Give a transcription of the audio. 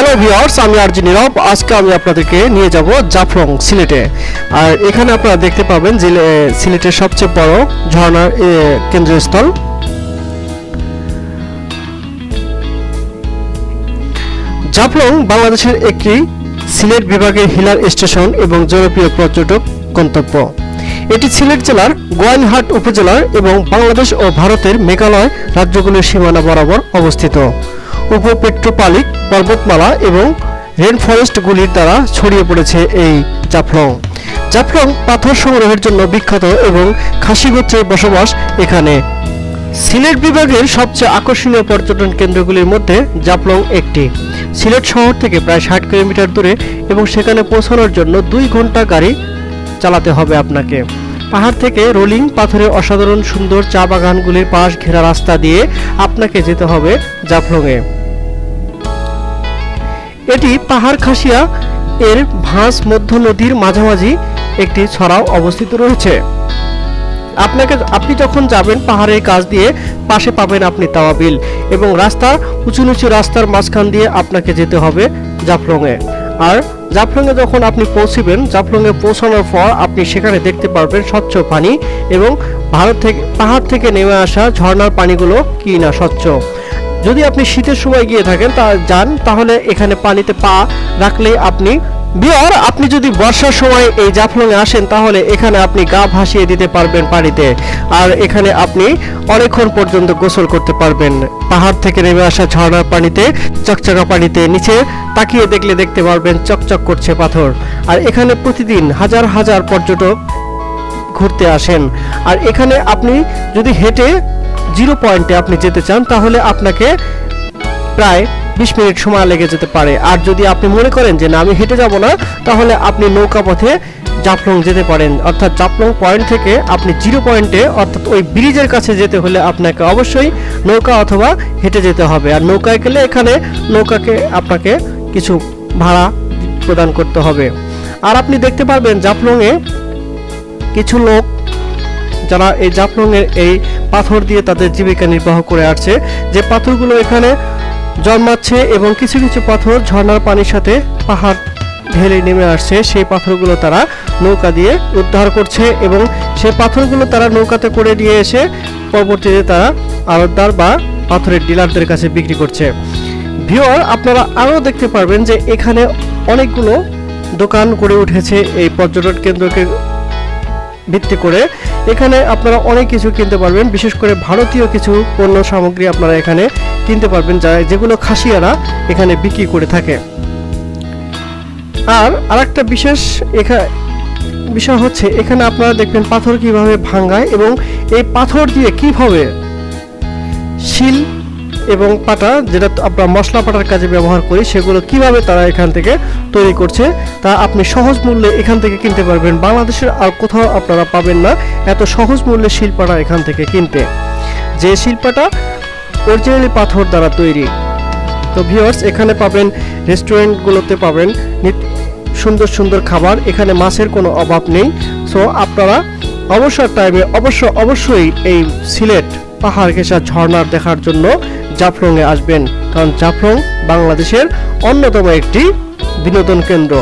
Hello viewers, আমি আরজি নীরব। আজকে আমি আপনাদেরকে নিয়ে যাব জাফলং সিলেটে। আর এখানে আপনারা দেখতে পাবেন যে সিলেটের সবচেয়ে বড় ঝর্ণার কেন্দ্রস্থল। জাফলং বাংলাদেশের একটি সিলেট বিভাগের হিলার স্টেশন এবং জনপ্রিয় পর্যটক গন্তব্য। এটি সিলেট জেলার গোয়াইনহাট উপজেলার এবং বাংলাদেশ ও ভারতের মেঘালয় রাজ্যগুলির সীমানা বরাবর অবস্থিত। উপপেট্রোপালিক পর্বতমালা এবং রেন ফরেস্টগুলির দ্বারা ছড়িয়ে পড়েছে এই জাফলং। জাফলং পাথর সংগ্রহের জন্য বিখ্যাত এবং খাসি গোত্রের বসবাস এখানে। সিলেট বিভাগের সবচেয়ে আকর্ষণীয় পর্যটন কেন্দ্রগুলির মধ্যে জাফলং একটি। সিলেট শহর থেকে প্রায় 60 কিলোমিটার দূরে এবং সেখানে পৌঁছানোর জন্য 2 ঘন্টা গাড়ি চালাতে হবে আপনাকে। পাহাড় থেকে রোলিং পাথরের অসাধারণ সুন্দর চা বাগানগুলির পাশ ঘেরা রাস্তা দিয়ে আপনাকে যেতে হবে জাফলংয়ে। এটি পাহাড় খাসিয়া এর ভাঁজ মধ্য নদীর মাঝামাঝি একটি ছড়াও অবস্থিত রয়েছে। আপনি যখন যাবেন পাহাড়ের কাছ দিয়ে পাশে পাবেন আপনি তাওয়াবিল এবং রাস্তা উঁচু নিচু রাস্তার মাঝখান দিয়ে আপনাকে যেতে হবে জাফলংয়ে। আর জাফলংয়ে যখন আপনি পৌঁছবেন, জাফলংয়ে পৌঁছানোর পর আপনি সেখানে দেখতে পারবেন স্বচ্ছ পানি এবং পাহাড় থেকে নেমে আসা ঝর্ণার পানিগুলো কি না স্বচ্ছ। যদি আপনি শীতের সময় গিয়ে থাকেন তাহলে এখানে পানিতে পা রাখলেই আপনি যদি বর্ষার সময় এই জাফলংয়ে আসেন তাহলে এখানে আপনি গা ভাসিয়ে দিতে পারবেন পানিতে। আর এখানে আপনি অনেকক্ষণ পর্যন্ত গোসল করতে পারবেন পাহাড় থেকে নেমে আসা ঝর্ণার পানিতে, চকচকা পানিতে। নিচে তাকিয়ে দেখতে পারবেন চকচক করছে পাথর। আর এখানে প্রতিদিন হাজার হাজার পর্যটক ঘুরতে আসেন। আর এখানে আপনি যদি হেঁটে 0 পয়েন্টে আপনি যেতে চান তাহলে আপনাকে প্রায় 20 মিনিট সময় লেগে যেতে পারে। আর যদি আপনি মনে করেন যে না আমি হেঁটে যাব না, তাহলে আপনি নৌকা পথে জাফলং যেতে পারেন। অর্থাৎ জাফলং পয়েন্ট থেকে আপনি 0 পয়েন্টে অর্থাৎ ওই ব্রিজের কাছে যেতে হলে আপনাকে অবশ্যই নৌকা অথবা হেঁটে যেতে হবে। আর নৌকায় গেলে এখানে নৌকাকে আপনাকে কিছু ভাড়া প্রদান করতে হবে। আর আপনি দেখতে পারবেন জাফলংয়ে কিছু লোক যারা এই জাফলংয়ের এই পাথর দিয়ে তাদের জীবিকা নির্বাহ করে আসছে। যে পাথরগুলো এখানে জন্মাচ্ছে এবং কিছু কিছু পাথর ঝর্ণার পানির সাথে পাহাড় ঢেলে নেমে আসছে, সেই পাথরগুলো তারা নৌকা দিয়ে উদ্ধার করছে এবং সেই পাথরগুলো তারা নৌকাতে করে নিয়ে এসে পরবর্তীতে তারা আড়তদার বা পাথরের ডিলারদের কাছে বিক্রি করছে। ভিউয়ার, আপনারা আরও দেখতে পারবেন যে এখানে অনেকগুলো দোকান গড়ে উঠেছে এই পর্যটন কেন্দ্রকে ভিত্তি করে। এখানে আপনারা অনেক কিছু কিনতে পারবেন, বিশেষ করে ভারতীয় কিছু পণ্য সামগ্রী আপনারা এখানে কিনতে পারবেন যেগুলো খাসিয়ারা এখানে বিক্রি করে থাকে। আর আরেকটা বিশেষ বিষয় হচ্ছে এখানে আপনারা দেখবেন পাথর কিভাবে ভাঙায় এবং এই পাথর দিয়ে কিভাবে শিল এবং পাটা, যেটা আমরা মশলা পাটার কাজে ব্যবহার করি, সেগুলো কিভাবে তারা এখান থেকে তৈরি করছে তা আপনি সহজ মূল্যে এখান থেকে কিনতে পারবেন। বাংলাদেশের আর কোথাও আপনারা পাবেন না এত সহজ মূল্যে শিল্পাটা এখান থেকে কিনতে, যে শিল্পাটা অরিজিনালি পাথর দ্বারা তৈরি। তো ভিউয়ার্স, এখানে পাবেন রেস্টুরেন্টগুলোতে পাবেন সুন্দর সুন্দর খাবার। এখানে মাছের কোনো অভাব নেই। সো আপনারা অবসর টাইমে অবশ্যই এই সিলেট পাহাড় ঘেঁষা ঝর্ণা দেখার জন্য জাফলংয়ে আসবেন, কারণ জাফলং বাংলাদেশের অন্যতম একটি বিনোদন কেন্দ্র।